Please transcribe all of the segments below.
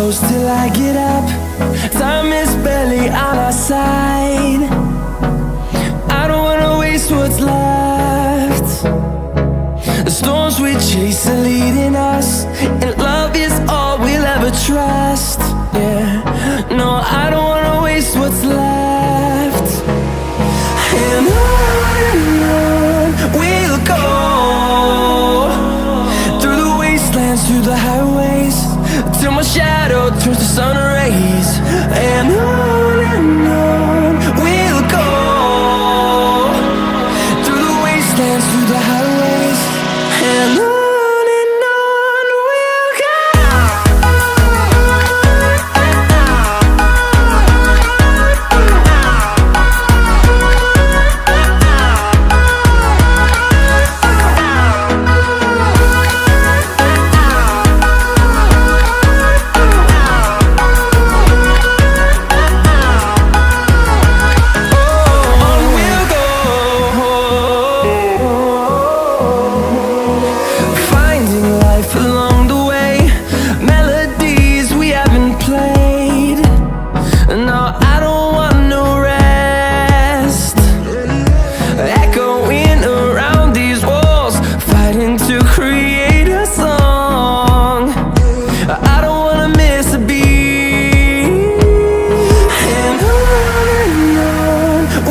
close till I get up. Time is barely on our side. I don't wanna waste what's left. The storms we chase are leading us, and love is all we'll ever trust. Yeah, no, I don't wanna waste what's left. And on we'll go, through the wastelands, through the highways, till my shadow turns to sun rays. And on we'll go, through the wastelands, through the highways, and on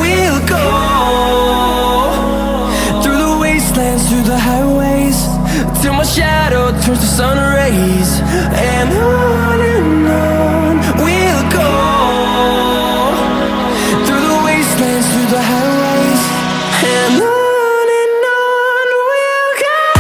we'll go. Through the highways, till my shadow turns to sun rays. And on we'll go, through the wastelands, through the highways, and on we'll go.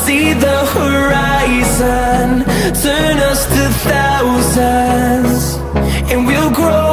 See the horizon turn us to thousands, and we'll grow